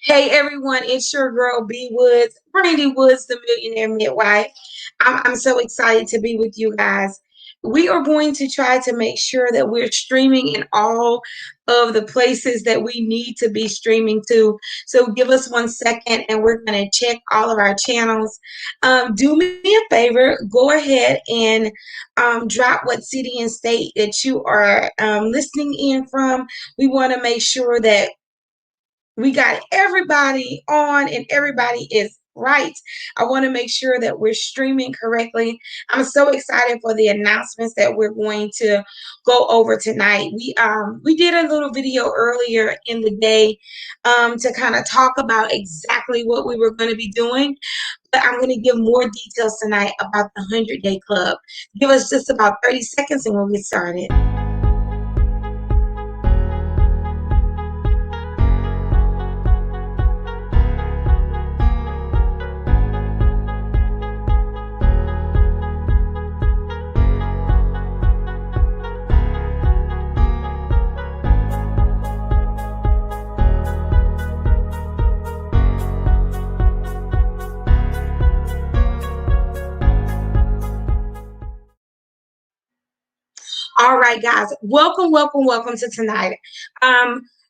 Hey everyone, it's your girl B Woods, Brandy Woods, the Millionaire Midwife. I'm so excited to be with you guys. We are going to try to make sure that we're streaming in all of the places that we need to be streaming to. So give us 1 second and we're going to check all of our channels. Do me a favor, go ahead and drop what city and state that you are listening in from. We want to make sure that we got everybody on and everybody is right. I want to make sure that we're streaming correctly. I'm so excited for the announcements that we're going to go over tonight. We did a little video earlier in the day to kind of talk about exactly what we were going to be doing, but I'm going to give more details tonight about the 100-day club. Give us just about 30 seconds and we'll get started. All right, guys, welcome to tonight.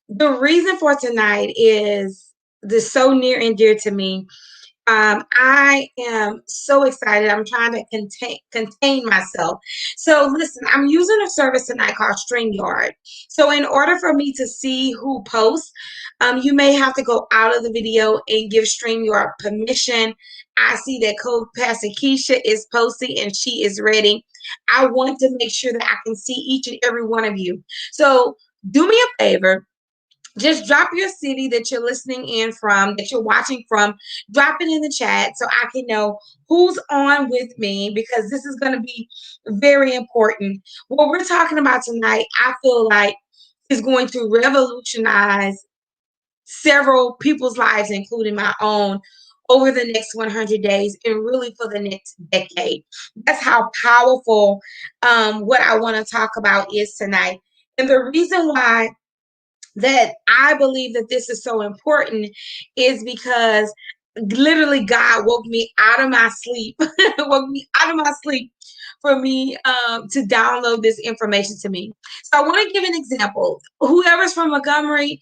The reason for tonight is this so near and dear to me. I am so excited. I'm trying to contain myself. So listen, I'm using a service tonight called StreamYard. So in order for me to see who posts, you may have to go out of the video and give StreamYard permission. I see that co-pastor Keisha is posting and she is ready. I want to make sure that I can see each and every one of you. So do me a favor. Just drop your city that you're listening in from, that you're watching from. Drop it in the chat so I can know who's on with me, because this is going to be very important. What we're talking about tonight, I feel like, is going to revolutionize several people's lives, including my own, over the next 100 days and really for the next decade. That's how powerful what I want to talk about is tonight. And the reason why that I believe that this is so important is because literally God woke me out of my sleep, for me to download this information to me. So I want to give an example. Whoever's from Montgomery,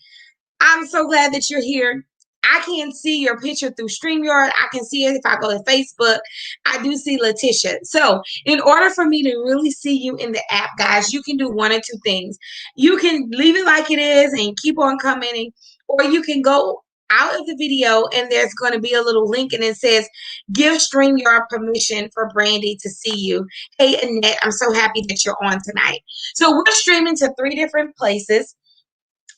I'm so glad that you're here. I can see your picture through StreamYard. I can see it if I go to Facebook. I do see Letitia. So in order for me to really see you in the app, guys, you can do one or two things. You can leave it like it is and keep on commenting, or you can go out of the video and there's going to be a little link and it says, give StreamYard permission for Brandy to see you. Hey, Annette, I'm so happy that you're on tonight. So we're streaming to 3 different places.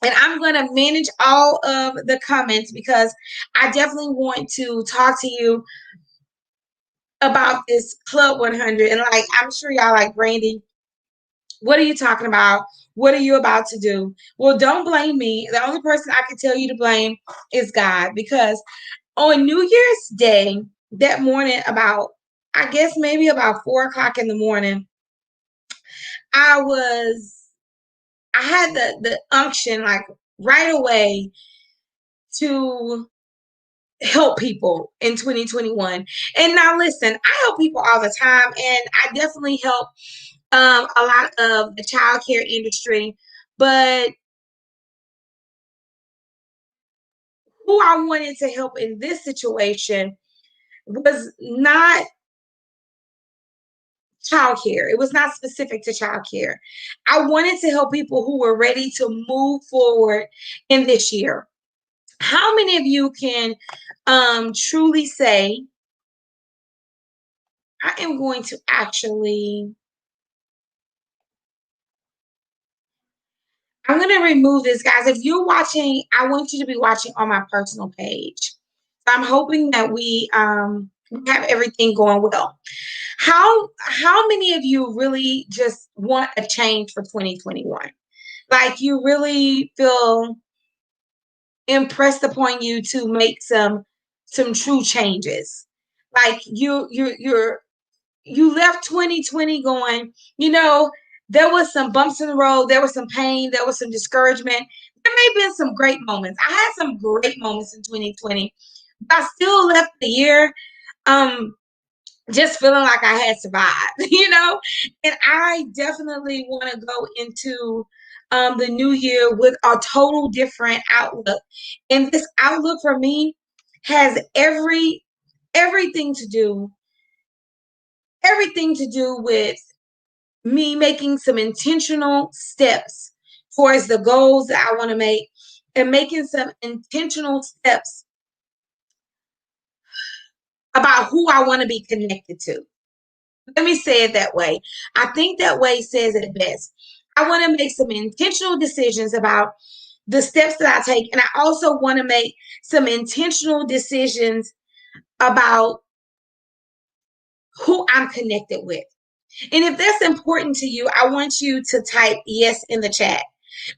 And I'm going to manage all of the comments because I definitely want to talk to you about this Club 100. And like, I'm sure y'all like, Brandy, what are you talking about? What are you about to do? Well, don't blame me. The only person I can tell you to blame is God, because on New Year's Day, that morning, about, I guess maybe about 4 o'clock in the morning, I had the unction, like right away, to help people in 2021. And now listen, I help people all the time, and I definitely help a lot of the childcare industry. But who I wanted to help in this situation was not childcare. It was not specific to childcare. I wanted to help people who were ready to move forward in this year. How many of you can truly say, I am going to actually, I'm going to remove this, guys. If you're watching, I want you to be watching on my personal page. So I'm hoping that we have everything going well. How many of you really just want a change for 2021? Like, you really feel impressed upon you to make some true changes. Like you left 2020 going, there was some bumps in the road, there was some pain, there was some discouragement, there may have been some great moments. I had some great moments in 2020, but I still left the year um just feeling like I had survived, And I definitely want to go into the new year with a total different outlook. And this outlook for me has everything to do, everything to do with me making some intentional steps towards the goals that I want to make and making some intentional steps about who I want to be connected to. Let me say it that way. I think that way says it best. I want to make some intentional decisions about the steps that I take. And I also want to make some intentional decisions about who I'm connected with. And if that's important to you, I want you to type yes in the chat.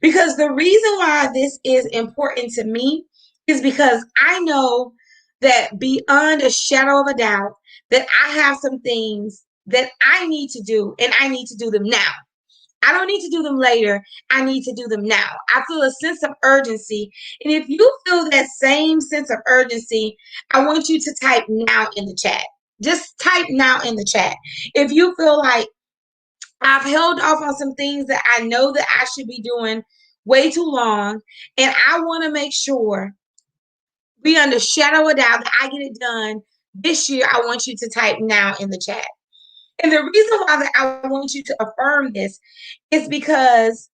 Because the reason why this is important to me is because I know that beyond a shadow of a doubt, that I have some things that I need to do, and I need to do them now. I don't need to do them later. I need to do them now. I feel a sense of urgency. And if you feel that same sense of urgency, I want you to type now in the chat. Just type now in the chat. If you feel like I've held off on some things that I know that I should be doing way too long, and I want to make sure, beyond a shadow of doubt, that I get it done this year, I want you to type now in the chat. And the reason why that I want you to affirm this is because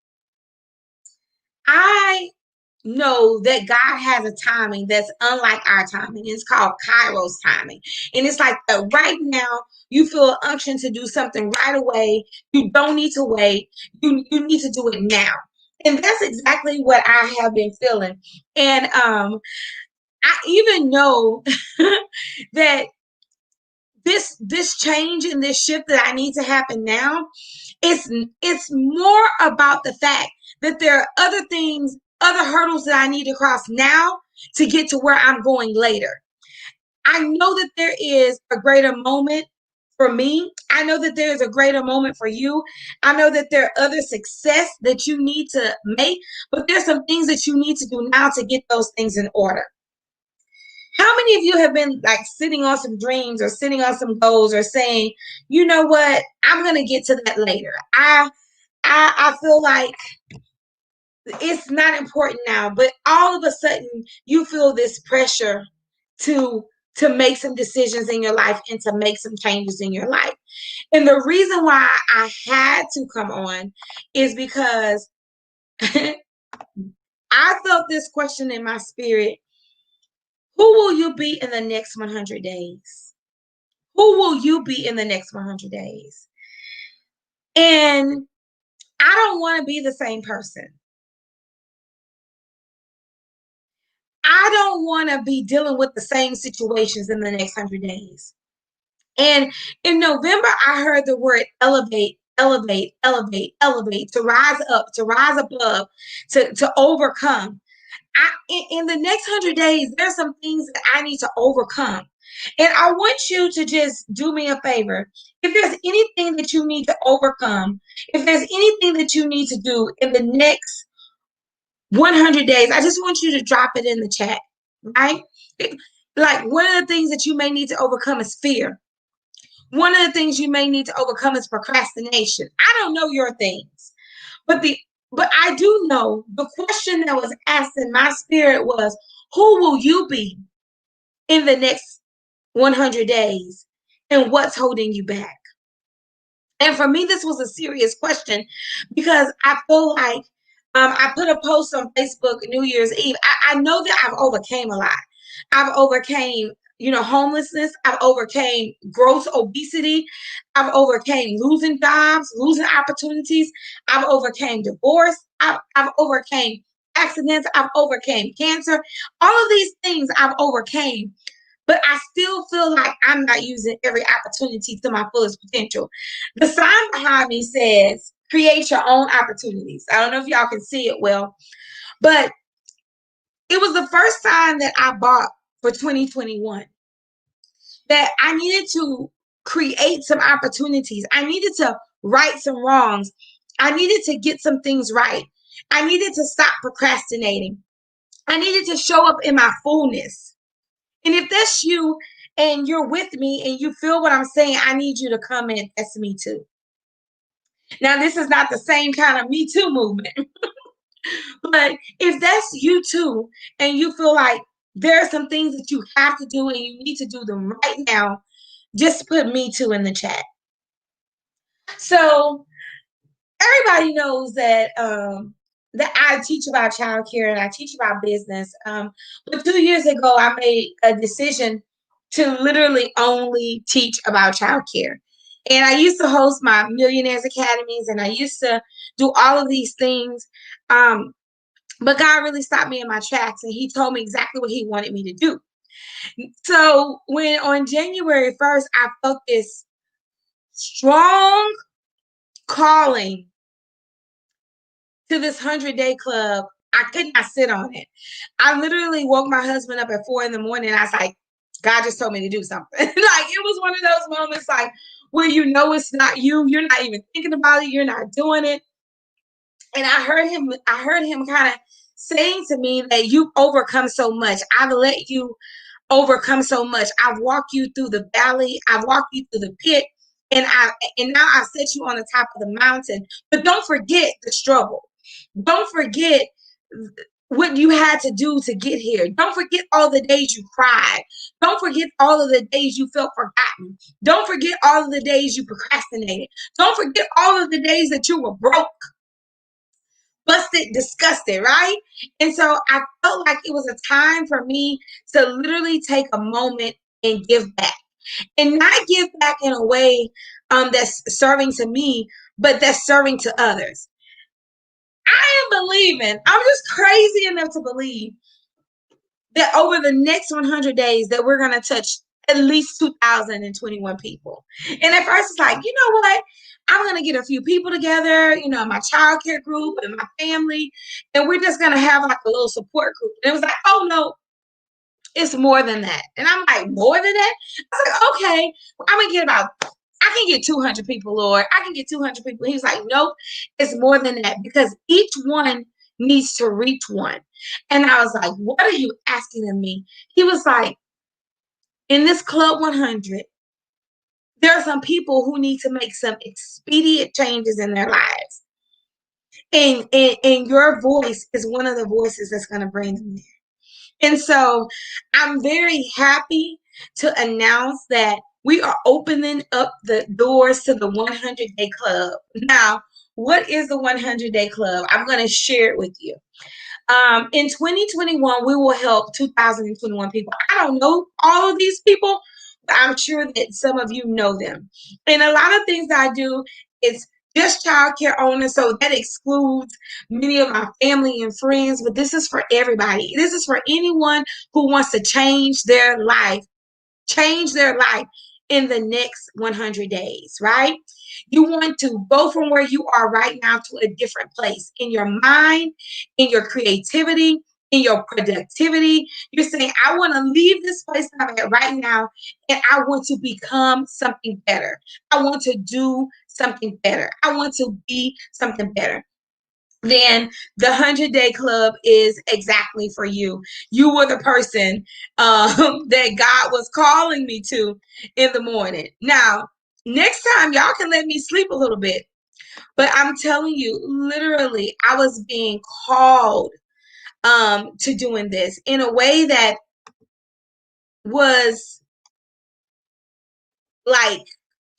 I know that God has a timing that's unlike our timing. It's called Kairos timing. And it's like right now, you feel an unction to do something right away. You don't need to wait. You need to do it now. And that's exactly what I have been feeling. And I even know that this change and this shift that I need to happen now, it's more about the fact that there are other things, other hurdles that I need to cross now to get to where I'm going later. I know that there is a greater moment for me. I know that there is a greater moment for you. I know that there are other success that you need to make, but there's some things that you need to do now to get those things in order. How many of you have been like sitting on some dreams or sitting on some goals or saying, you know what, I'm gonna get to that later. I feel like it's not important now, but all of a sudden you feel this pressure to to make some decisions in your life and to make some changes in your life. And the reason why I had to come on is because I felt this question in my spirit. Who will you be in the next 100 days? Who will you be in the next 100 days? And I don't want to be the same person. I don't want to be dealing with the same situations in the next 100 days. And in November, I heard the word elevate, elevate, elevate, elevate, to rise up, to rise above, to overcome. In the next 100 days, there's some things that I need to overcome. And I want you to just do me a favor. If there's anything that you need to overcome, if there's anything that you need to do in the next 100 days, I just want you to drop it in the chat, right? Like one of the things that you may need to overcome is fear. One of the things you may need to overcome is procrastination. I don't know your things, but I do know the question that was asked in my spirit was, who will you be in the next 100 days, and what's holding you back? And for me, this was a serious question because I feel like I put a post on Facebook New Year's Eve. I know that I've overcame a lot. I've overcame, homelessness. I've overcame gross obesity. I've overcame losing jobs, losing opportunities. I've overcame divorce. I've overcame accidents. I've overcame cancer. All of these things I've overcame, but I still feel like I'm not using every opportunity to my fullest potential. The sign behind me says, create your own opportunities. I don't know if y'all can see it well, but it was the first sign that I bought for 2021 that I needed to create some opportunities. I needed to right some wrongs. I needed to get some things right. I needed to stop procrastinating. I needed to show up in my fullness. And if that's you and you're with me and you feel what I'm saying, I need you to comment, that's me too. Now, this is not the same kind of Me Too movement, but if that's you too, and you feel like there are some things that you have to do and you need to do them right now, just put Me Too in the chat. So everybody knows that I teach about childcare and I teach about business. But 2 years ago, I made a decision to literally only teach about childcare. And I used to host my Millionaires Academies and I used to do all of these things. Um, but God really stopped me in my tracks and He told me exactly what He wanted me to do. So when on January 1st, I felt this strong calling to this 100-day club, I could not sit on it. I literally woke my husband up at 4 a.m. I was like, God just told me to do something. Like, it was one of those moments like where you know it's not you. You're not even thinking about it. You're not doing it. And I heard him kind of saying to me that you've overcome so much. I've let you overcome so much. I've walked you through the valley. I've walked you through the pit. And now I set you on the top of the mountain. But don't forget the struggle. Don't forget what you had to do to get here. Don't forget all the days you cried. Don't forget all of the days you felt forgotten. Don't forget all of the days you procrastinated. Don't forget all of the days that you were broke, busted, disgusted, right? And so I felt like it was a time for me to literally take a moment and give back. And not give back in a way that's serving to me, but that's serving to others. I am believing, I'm just crazy enough to believe that over the next 100 days that we're going to touch at least 2,021 people. And at first it's like, you know what? I'm going to get a few people together, my child care group and my family, and we're just going to have like a little support group. And it was like, oh no, it's more than that. And I'm like, more than that? I was like, okay, I'm going to get I can get 200 people, Lord. I can get 200 people. He was like, nope, it's more than that because each one needs to reach one. And I was like, what are you asking of me? He was like, in this Club 100, there are some people who need to make some expedient changes in their lives. And your voice is one of the voices that's going to bring them there. And so I'm very happy to announce that we are opening up the doors to the 100-day club. Now, what is the 100-day club? I'm going to share it with you. In 2021, we will help 2,021 people. I don't know all of these people, but I'm sure that some of you know them. And a lot of things that I do is just childcare owners, so that excludes many of my family and friends, but this is for everybody. This is for anyone who wants to change their life in the next 100 days, right? You want to go from where you are right now to a different place in your mind, in your creativity, in your productivity. You're saying, I want to leave this place that I'm at right now, and I want to become something better. I want to do something better. I want to be something better. Then the 100-day club is exactly for you. You were the person that God was calling me to in the morning. Now, next time, y'all can let me sleep a little bit. But I'm telling you, literally, I was being called to doing this in a way that was like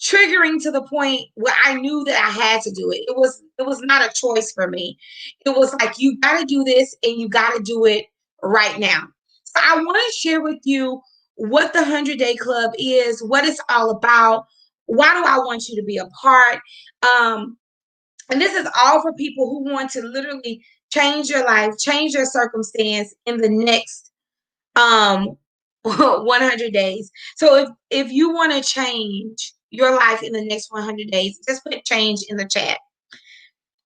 triggering to the point where I knew that I had to do it. It was not a choice for me. It was like, you got to do this and you got to do it right now. So I want to share with you what the 100-day club is, what it's all about. Why do I want you to be a part? And this is all for people who want to literally change your life, change your circumstance in the next 100 days. So if you want to change your life in the next 100 days, just put change in the chat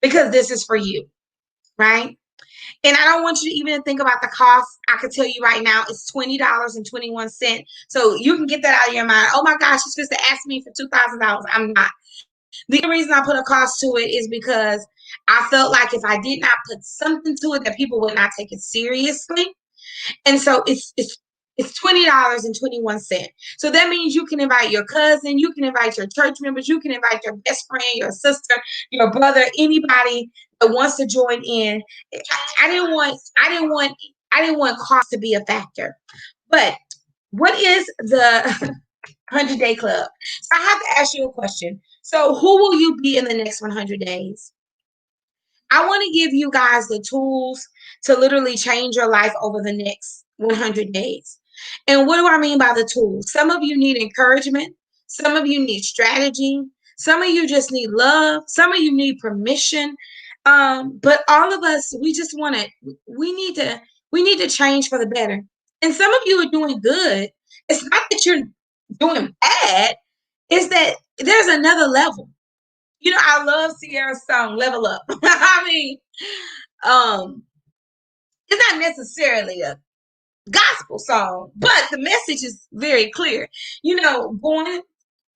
because this is for you, right? And I don't want you to even think about the cost. I can tell you right now, it's $20.21. So you can get that out of your mind. Oh my gosh, she's supposed to ask me for $2,000. I'm not. The reason I put a cost to it is because I felt like if I did not put something to it, that people would not take it seriously. And so it's $20.21. So that means you can invite your cousin, you can invite your church members, you can invite your best friend, your sister, your brother, anybody that wants to join in. I didn't want cost to be a factor. But what is the 100-day club? So I have to ask you a question. So who will you be in the next 100 days? I want to give you guys the tools to literally change your life over the next 100 days. And what do I mean by the tools? Some of you need encouragement. Some of you need strategy. Some of you just need love. Some of you need permission. But all of us, we just want to, we need to change for the better. And some of you are doing good. It's not that you're doing bad. It's that there's another level. I love Sierra's song "Level Up." I mean, um, it's not necessarily a gospel song, but the message is very clear. Going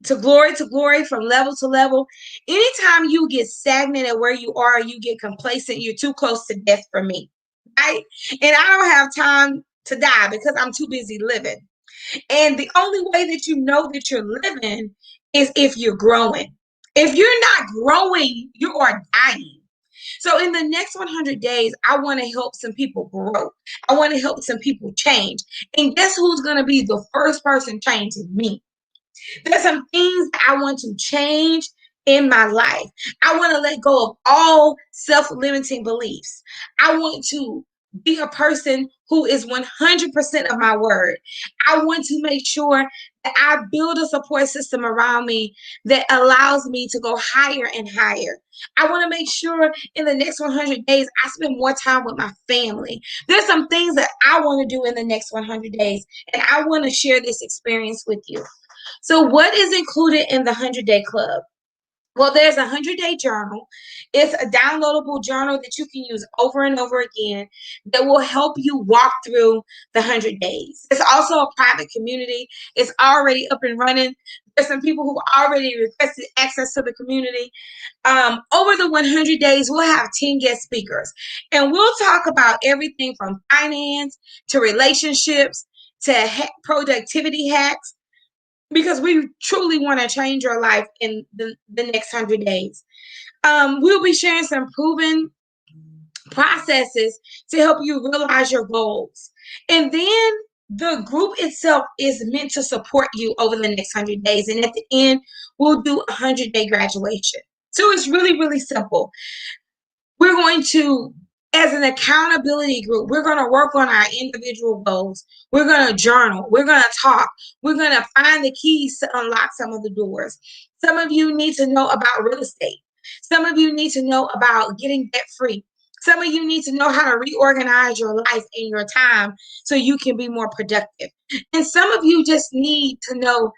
to glory, from level to level. Anytime you get stagnant at where you are, you get complacent, you're too close to death for me, right? And I don't have time to die because I'm too busy living. And the only way that you know that you're living is if you're growing. If you're not growing, you are dying. So in the next 100 days, I want to help some people grow. I want to help some people change. And guess who's going to be the first person changing? Me. There's some things that I want to change in my life. I want to let go of all self-limiting beliefs. I want to be a person who is 100% of my word. I want to make sure that I build a support system around me that allows me to go higher and higher. I want to make sure in the next 100 days, I spend more time with my family. There's some things that I want to do in the next 100 days, and I want to share this experience with you. So, what is included in the 100-day club? Well, there's a 100-day journal. It's a downloadable journal that you can use over and over again that will help you walk through the 100 days. It's also a private community. It's already up and running. There's some people who already requested access to the community. Over the 100 days, we'll have 10 guest speakers, and we'll talk about everything from finance to relationships to productivity hacks, because we truly want to change your life in the next 100 days. We'll be sharing some proven processes to help you realize your goals. And then the group itself is meant to support you over the next 100 days. And at the end, we'll do a 100-day graduation. So it's really, really simple. We're going to, as an accountability group, we're going to work on our individual goals. We're going to journal. We're going to talk. We're going to find the keys to unlock some of the doors. Some of you need to know about real estate. Some of you need to know about getting debt free. Some of you need to know how to reorganize your life and your time so you can be more productive. And some of you just need to know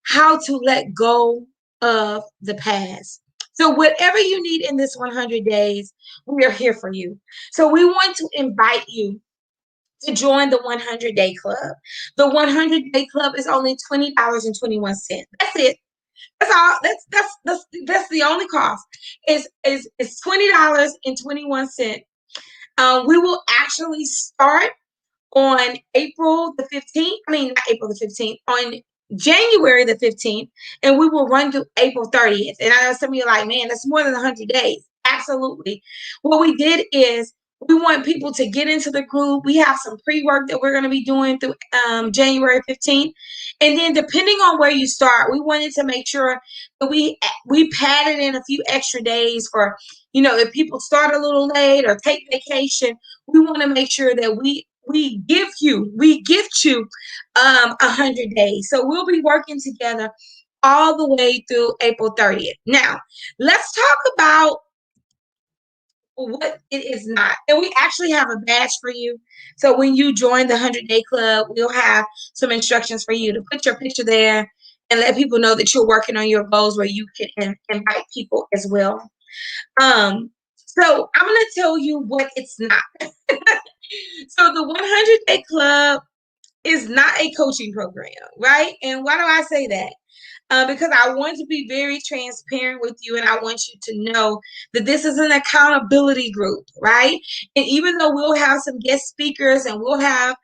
how to let go of the past. So, whatever you need in this 100 days, we are here for you. So, we want to invite you to join the 100-day club. The 100-day club is only $20.21. That's it. That's all. That's the only cost. It's $20.21. We will actually start on April the 15th. I mean, not April the 15th, on January the 15th, and we will run through April 30th. And I know some of you are like, man, that's more than 100 days. Absolutely. What we did is we want people to get into the group. We have some pre-work that we're going to be doing through January 15th. And then depending on where you start, we wanted to make sure that we padded in a few extra days for, if people start a little late or take vacation, we want to make sure that we gift you 100 days. So we'll be working together all the way through April 30th. Now, let's talk about what it is not. And we actually have a badge for you. So when you join the 100-day club, we'll have some instructions for you to put your picture there and let people know that you're working on your goals, where you can invite people as well. So I'm going to tell you what it's not. So the 100-day club is not a coaching program, right? And why do I say that? Because I want to be very transparent with you, and I want you to know that this is an accountability group, right? And even though we'll have some guest speakers and we'll have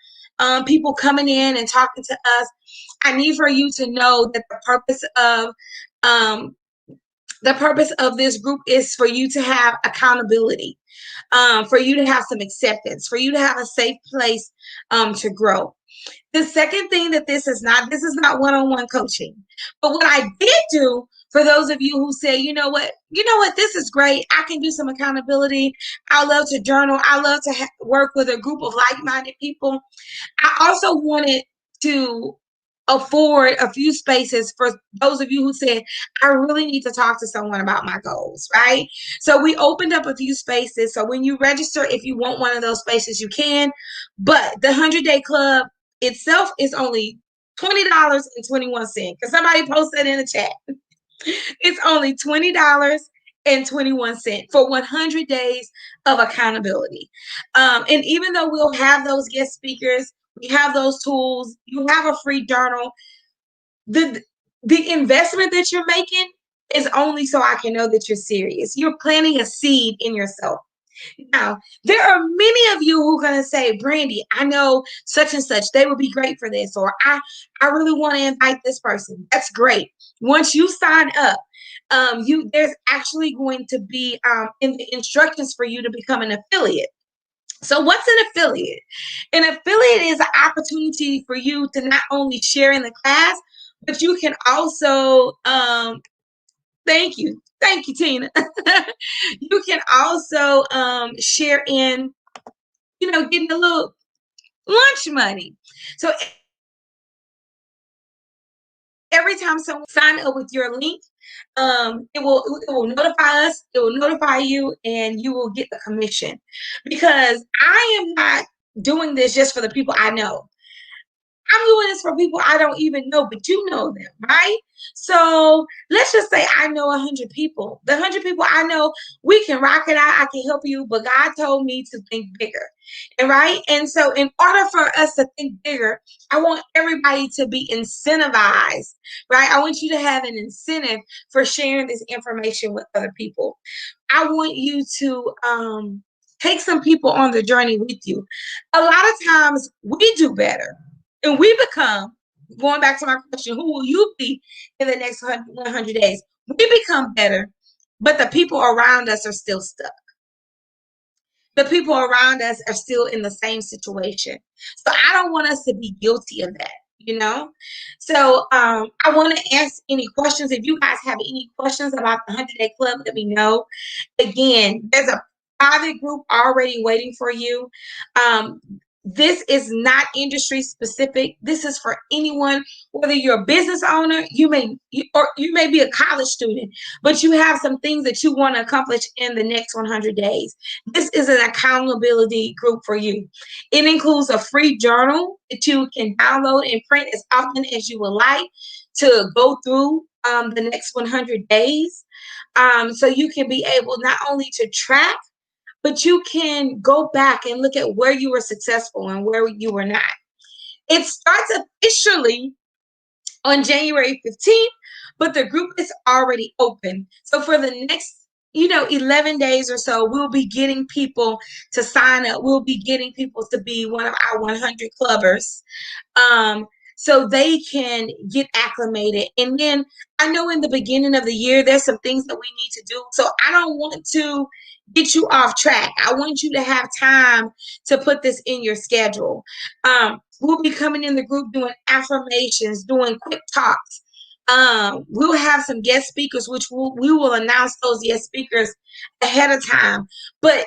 people coming in and talking to us, I need for you to know that um, the purpose of this group is for you to have accountability, for you to have some acceptance, for you to have a safe place to grow. The second thing that this is not one-on-one coaching. But what I did do for those of you who say, you know what, this is great. I can do some accountability. I love to journal. I love to work with a group of like-minded people. I also wanted to afford a few spaces for those of you who said, I really need to talk to someone about my goals, right? So we opened up a few spaces. So when you register, if you want one of those spaces, you can. But the 100-day club itself is only $20.21. Because somebody posted in the chat. It's only $20.21 for 100 days of accountability. And even though we'll have those guest speakers, we have those tools, you have a free journal, the investment that you're making is only so I can know that you're serious. You're planting a seed in yourself. Now, there are many of you who are going to say, Brandy, I know such and such, they would be great for this, or I really want to invite this person. That's great. Once you sign up, there's actually going to be in the instructions for you to become an affiliate. So what's an affiliate? An affiliate is an opportunity for you to not only share in the class, but you can also thank you. Thank you, Tina. You can also share in, getting a little lunch money. So every time someone sign up with your link, it will notify us, it will notify you, and you will get the commission. Because I am not doing this just for the people I know. I'm doing this for people I don't even know, but you know them, right? So let's just say I know 100 people. The 100 people I know, we can rock it out. I can help you, but God told me to think bigger, and right? And so, in order for us to think bigger, I want everybody to be incentivized, right? I want you to have an incentive for sharing this information with other people. I want you to take some people on the journey with you. A lot of times we do better and we become, going back to my question, who will you be in the next 100 days? We become better, but the people around us are still stuck. The people around us are still in the same situation. So I don't want us to be guilty of that. So I want to answer any questions. If you guys have any questions about the 100-day club, let me know. Again, there's a private group already waiting for you. This is not industry specific. This is for anyone, whether you're a business owner, or you may be a college student, but you have some things that you want to accomplish in the next 100 days. This is an accountability group for you. It includes a free journal that you can download and print as often as you would like to go through the next 100 days. So you can be able not only to track, but you can go back and look at where you were successful and where you were not. It starts officially on January 15th, but the group is already open. So for the next 11 days or so, we'll be getting people to sign up. We'll be getting people to be one of our 100 clubbers. So they can get acclimated. And then I know in the beginning of the year, there's some things that we need to do. So I don't want to get you off track. I want you to have time to put this in your schedule. We'll be coming in the group doing affirmations, doing quick talks. We'll have some guest speakers, which we will announce those guest speakers ahead of time. But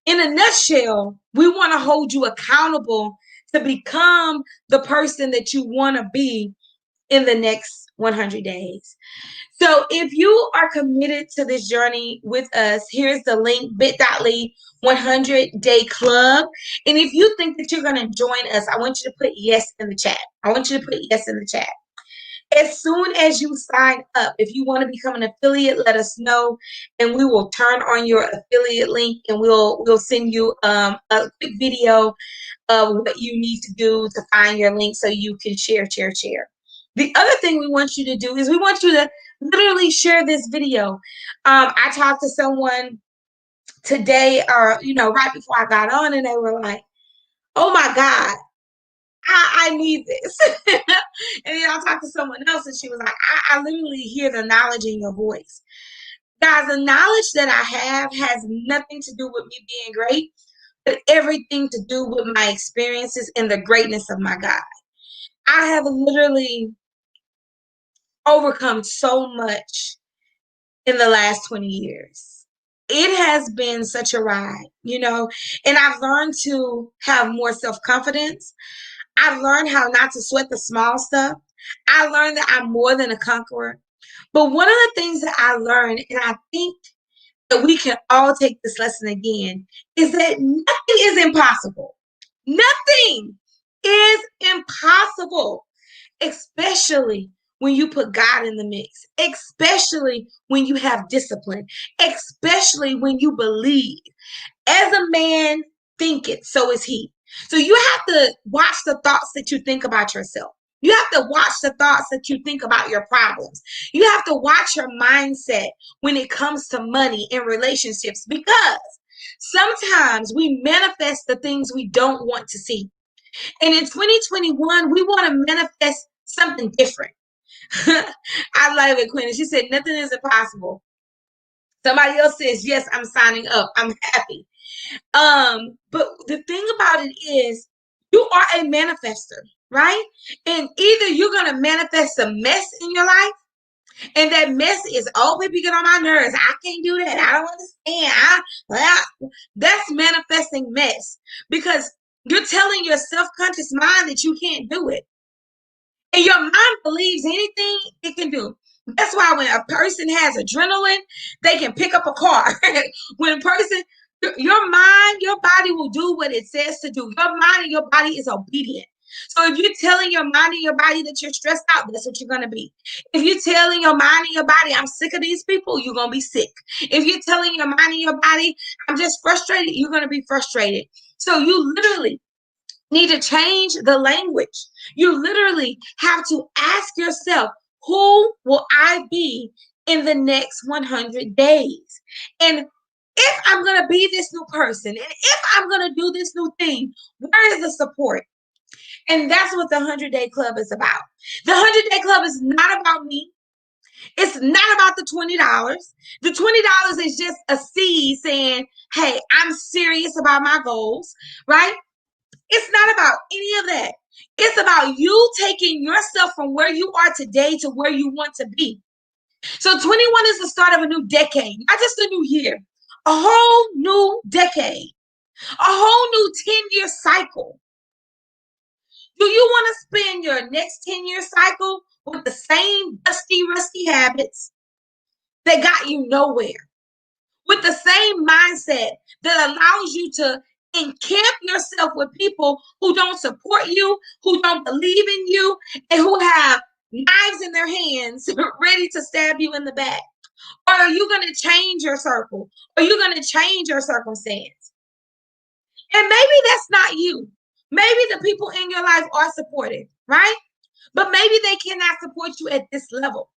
in a nutshell, we want to hold you accountable to become the person that you want to be in the next 100 days. So if you are committed to this journey with us, here's the link, bit.ly 100-day club. And if you think that you're going to join us, I want you to put yes in the chat. I want you to put yes in the chat. As soon as you sign up, if you want to become an affiliate, let us know, and we will turn on your affiliate link, and we'll send you a quick video of what you need to do to find your link so you can share. The other thing we want you to do is we want you to literally share this video. I talked to someone today, or right before I got on, and they were like, "Oh my God, I need this." And then I talked to someone else, and she was like, I literally hear the knowledge in your voice. Guys, the knowledge that I have has nothing to do with me being great, but everything to do with my experiences and the greatness of my God. I have literally overcome so much in the last 20 years. It has been such a ride, and I've learned to have more self-confidence. I've learned how not to sweat the small stuff. I learned that I'm more than a conqueror. But one of the things that I learned, and I think that we can all take this lesson again, is that nothing is impossible. Nothing is impossible, especially when you put God in the mix, especially when you have discipline, especially when you believe. As a man thinketh, so is he. So you have to watch the thoughts that you think about yourself. You have to watch the thoughts that you think about your problems. You have to watch your mindset when it comes to money and relationships, because sometimes we manifest the things we don't want to see. And in 2021, we want to manifest something different. I love it, Quinn. She said, nothing is impossible. Somebody else says, yes, I'm signing up. I'm happy. But the thing about it is, you are a manifester, right? And either you're gonna manifest a mess in your life, and that mess is, oh, baby, get on my nerves. I can't do that. I don't understand. That's manifesting mess, because you're telling your self-conscious mind that you can't do it. And your mind believes anything it can do. That's why when a person has adrenaline, they can pick up a car. When a person, your mind, your body will do what it says to do. Your mind and your body is obedient. So if you're telling your mind and your body that you're stressed out, that's what you're going to be. If you're telling your mind and your body, I'm sick of these people, you're going to be sick. If you're telling your mind and your body, I'm just frustrated, you're going to be frustrated. So you literally need to change the language. You literally have to ask yourself, who will I be in the next 100 days? And if I'm going to be this new person, and if I'm going to do this new thing, where is the support? And that's what the 100-Day Club is about. The 100-Day Club is not about me. It's not about the $20. The $20 is just a seed saying, hey, I'm serious about my goals, right? It's not about any of that. It's about you taking yourself from where you are today to where you want to be. So 21 is the start of a new decade, not just a new year, a whole new decade, a whole new 10-year cycle. Do you want to spend your next 10-year cycle with the same dusty, rusty habits that got you nowhere? With the same mindset that allows you to encamp yourself with people who don't support you, who don't believe in you, and who have knives in their hands ready to stab you in the back? Or are you going to change your circle? Are you going to change your circumstance? And maybe that's not you. Maybe the people in your life are supportive, right? But maybe they cannot support you at this level.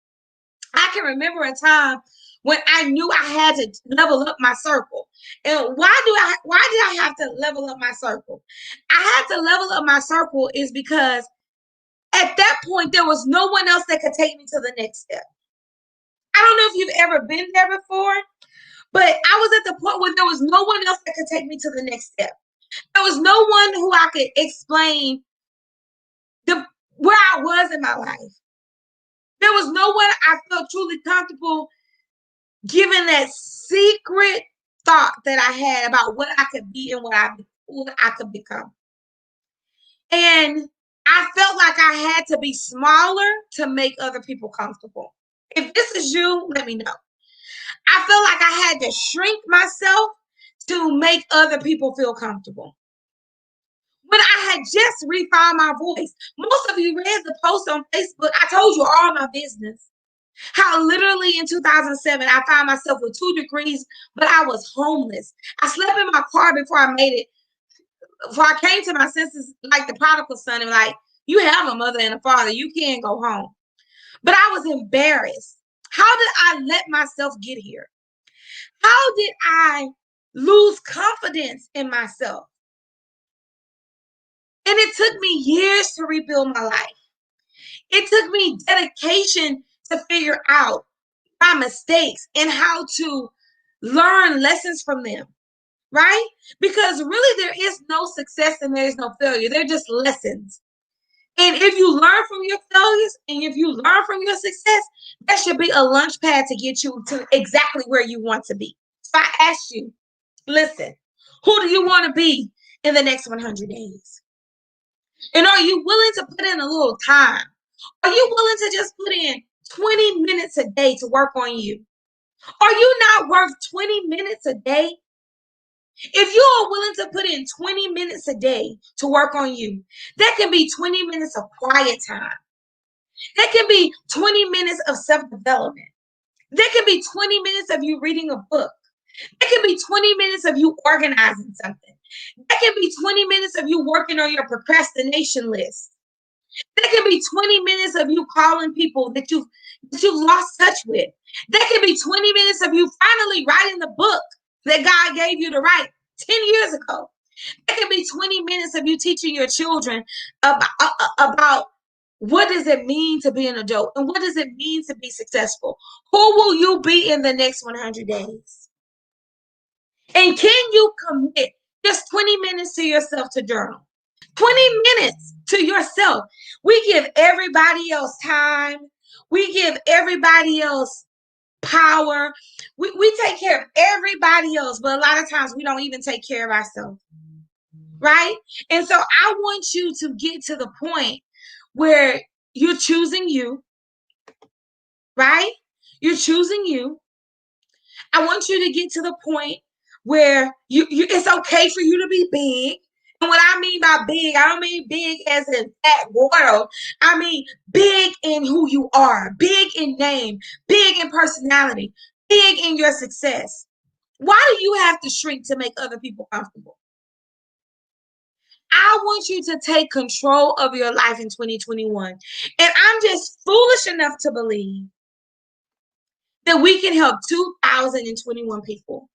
I can remember a time when I knew I had to level up my circle. And why did I have to level up my circle? I had to level up my circle is because at that point there was no one else that could take me to the next step. I don't know if you've ever been there before, but I was at the point where there was no one else that could take me to the next step. There was no one who I could explain where I was in my life. There was no one I felt truly comfortable giving that secret thought that I had about what I could be and what I could become. And I felt like I had to be smaller to make other people comfortable. If this is you, let me know. I felt like I had to shrink myself to make other people feel comfortable. When I had just refound my voice. Most of you read the post on Facebook. I told you all my business. How literally in 2007, I found myself with 2 degrees, but I was homeless. I slept in my car before I made it, before I came to my senses, like the prodigal son, and like, you have a mother and a father. You can't go home. But I was embarrassed. How did I let myself get here? How did I lose confidence in myself? And it took me years to rebuild my life. It took me dedication to figure out my mistakes and how to learn lessons from them, right? Because really there is no success and there is no failure. They're just lessons. And if you learn from your failures and if you learn from your success, that should be a launch pad to get you to exactly where you want to be. If I ask you, listen, who do you want to be in the next 100 days? And are you willing to put in a little time? Are you willing to just put in 20 minutes a day to work on you? Are you not worth 20 minutes a day? If you are willing to put in 20 minutes a day to work on you, that can be 20 minutes of quiet time. That can be 20 minutes of self-development. That can be 20 minutes of you reading a book. That can be 20 minutes of you organizing something. That can be 20 minutes of you working on your procrastination list. That can be 20 minutes of you calling people that you've lost touch with. That can be 20 minutes of you finally writing the book that God gave you to write 10 years ago. That can be 20 minutes of you teaching your children about what does it mean to be an adult and what does it mean to be successful. Who will you be in the next 100 days? And can you commit just 20 minutes to yourself to journal? 20 minutes to yourself. We give everybody else time. We give everybody else power. We take care of everybody else, but a lot of times we don't even take care of ourselves. Right? And so I want you to get to the point where you're choosing you, right? You're choosing you. I want you to get to the point where you it's okay for you to be big. And what I mean by big, I don't mean big as in fat water. I mean big in who you are, big in name, big in personality, big in your success. Why do you have to shrink to make other people comfortable? I want you to take control of your life in 2021. And I'm just foolish enough to believe that we can help 2,021 people.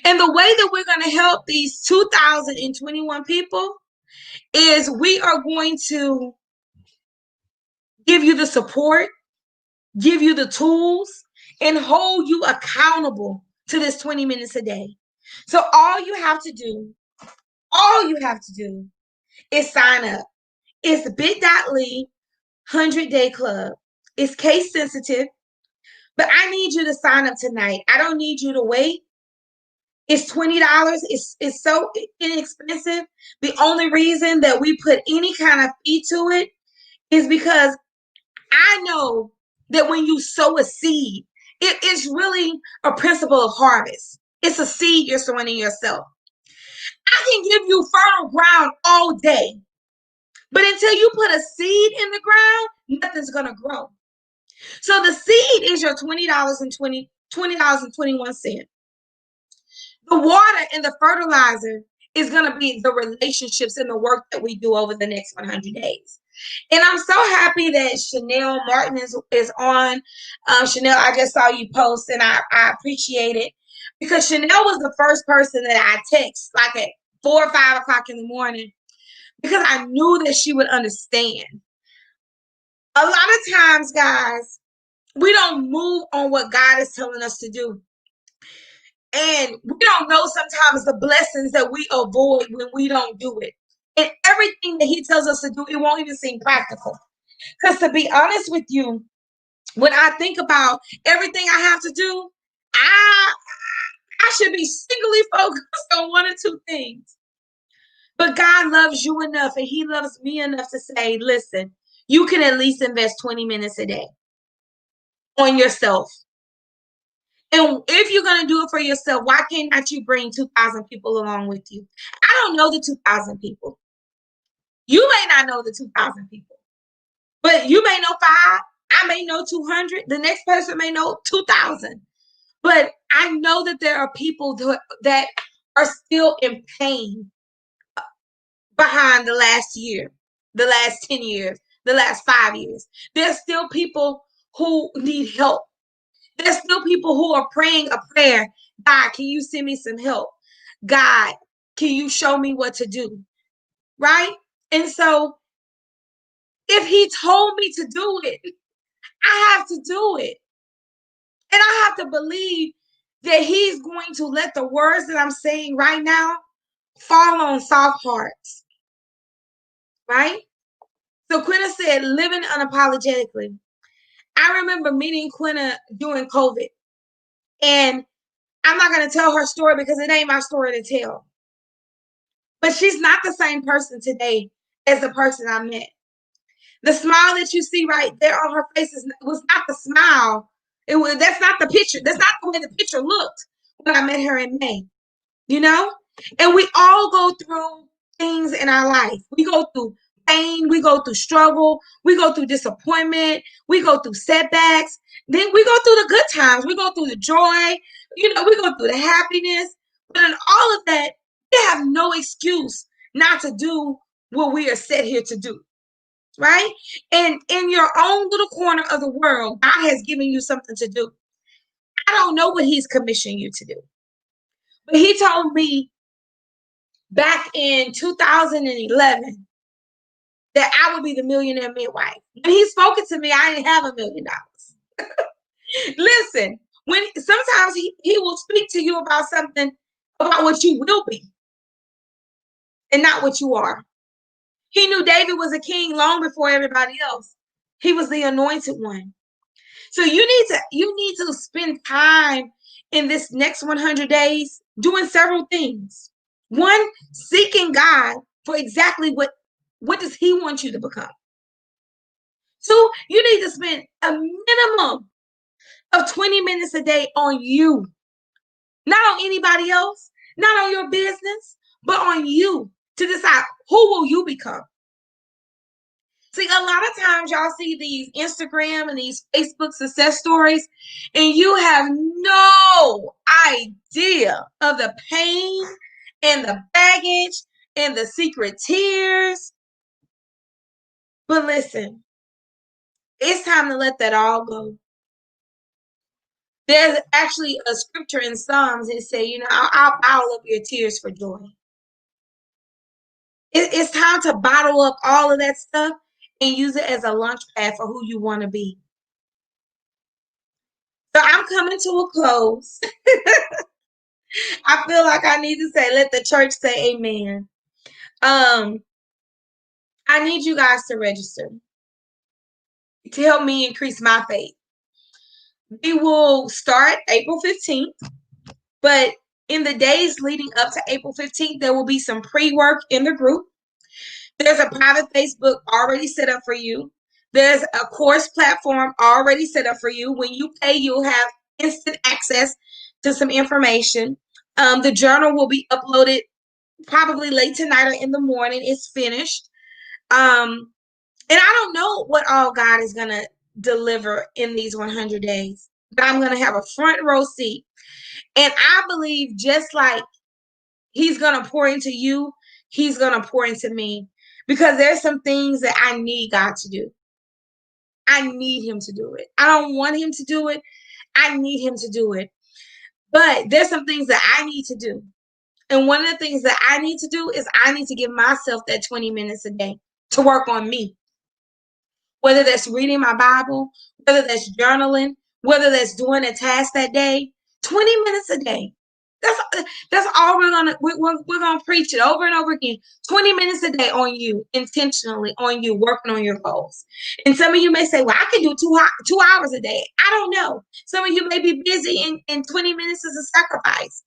And the way that we're going to help these 2,021 people is we are going to give you the support, give you the tools, and hold you accountable to this 20 minutes a day. So all you have to do is sign up. It's bit.ly 100-day club. It's case sensitive, but I need you to sign up tonight. I don't need you to wait. It's $20. It's so inexpensive. The only reason that we put any kind of fee to it is because I know that when you sow a seed, it is really a principle of harvest. It's a seed you're sowing in yourself. I can give you fertile ground all day, but until you put a seed in the ground, nothing's going to grow. So the seed is your $20.21. The water and the fertilizer is going to be the relationships and the work that we do over the next 100 days. And I'm so happy that Chanel Martin is on. Chanel, I just saw you post and I appreciate it because Chanel was the first person that I text like at 4 or 5 o'clock in the morning because I knew that she would understand. A lot of times, guys, we don't move on what God is telling us to do. And we don't know sometimes the blessings that we avoid when we don't do it. And everything that he tells us to do, it won't even seem practical. Because to be honest with you, when I think about everything I have to do, I should be singly focused on 1 or 2 things. But God loves you enough and he loves me enough to say, listen, you can at least invest 20 minutes a day on yourself. And if you're going to do it for yourself, why can't not you bring 2,000 people along with you? I don't know the 2,000 people. You may not know the 2,000 people, but you may know five. I may know 200. The next person may know 2,000. But I know that there are people that are still in pain behind the last year, the last 10 years, the last 5 years. There's still people who need help. There's still people who are praying a prayer. God, can you send me some help? God, can you show me what to do? Right? And so if he told me to do it, I have to do it. And I have to believe that he's going to let the words that I'm saying right now fall on soft hearts. Right? So Quinta said, living unapologetically. I remember meeting Quinta during COVID. And I'm not going to tell her story because it ain't my story to tell. But she's not the same person today as the person I met. The smile that you see right there on her face was not the smile. That's not the picture. That's not the way the picture looked when I met her in May. You know? And we all go through things in our life. We go through pain, we go through struggle, we go through disappointment, we go through setbacks. Then we go through the good times, we go through the joy, we go through the happiness. But in all of that, we have no excuse not to do what we are set here to do. Right? And in your own little corner of the world, God has given you something to do. I don't know what he's commissioned you to do. But he told me back in 2011 that I would be the millionaire midwife. When he spoke it to me, I didn't have $1 million. Listen, when sometimes he will speak to you about something about what you will be and not what you are. He knew David was a king long before everybody else. He was the anointed one. So you need to spend time in this next 100 days doing several things. One, seeking God for exactly what does he want you to become. Two, you need to spend a minimum of 20 minutes a day on you. Not on anybody else, not on your business, but on you to decide who will you become. See, a lot of times y'all see these Instagram and these Facebook success stories, and you have no idea of the pain and the baggage and the secret tears. But listen, it's time to let that all go. There's actually a scripture in Psalms that say, I'll bottle up your tears for joy. It's time to bottle up all of that stuff and use it as a launch pad for who you want to be. So I'm coming to a close. I feel like I need to say, let the church say amen. I need you guys to register to help me increase my faith. We will start April 15th, but in the days leading up to April 15th, there will be some pre-work in the group. There's a private Facebook already set up for you. There's a course platform already set up for you. When you pay, you'll have instant access to some information. The journal will be uploaded probably late tonight or in the morning. It's finished. And I don't know what all God is going to deliver in these 100 days, but I'm going to have a front row seat. And I believe just like he's going to pour into you, he's going to pour into me, because there's some things that I need God to do. I need him to do it. I don't want him to do it. I need him to do it. But there's some things that I need to do. And one of the things that I need to do is I need to give myself that 20 minutes a day to work on me. Whether that's reading my Bible, whether that's journaling, whether that's doing a task that day, 20 minutes a day. That's all we're gonna preach it over and over again. 20 minutes a day on you, intentionally on you, working on your goals. And some of you may say, well, I can do 2 hours a day. I don't know. Some of you may be busy and 20 minutes is a sacrifice.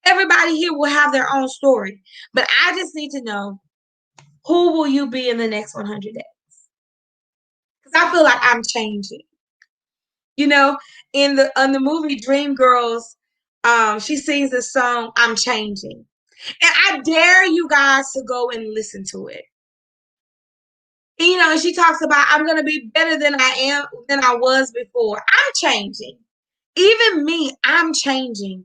Everybody here will have their own story. But I just need to know, who will you be in the next 100 days? Because I feel like I'm changing. In the movie Dreamgirls, she sings this song, I'm changing. And I dare you guys to go and listen to it. You know, and she talks about, I'm going to be better than I was before. I'm changing. Even me, I'm changing.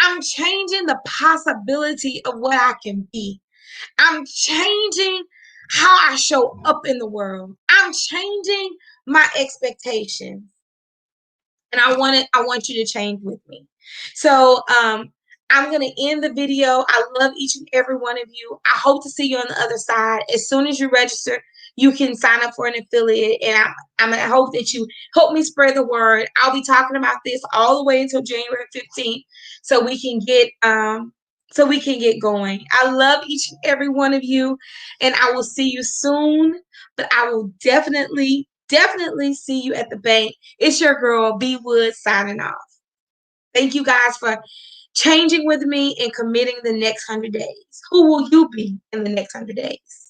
I'm changing the possibility of what I can be. I'm changing how I show up in the world. I'm changing my expectations. And I want you to change with me. So I'm going to end the video. I love each and every one of you. I hope to see you on the other side. As soon as you register, you can sign up for an affiliate, and I'm going to hope that you help me spread the word. I'll be talking about this all the way until January 15th, so we can get going. I love each and every one of you, and I will see you soon. But I will definitely see you at the bank. It's your girl, B Wood, signing off. Thank you guys for changing with me and committing the next 100 days. Who will you be in the next 100 days?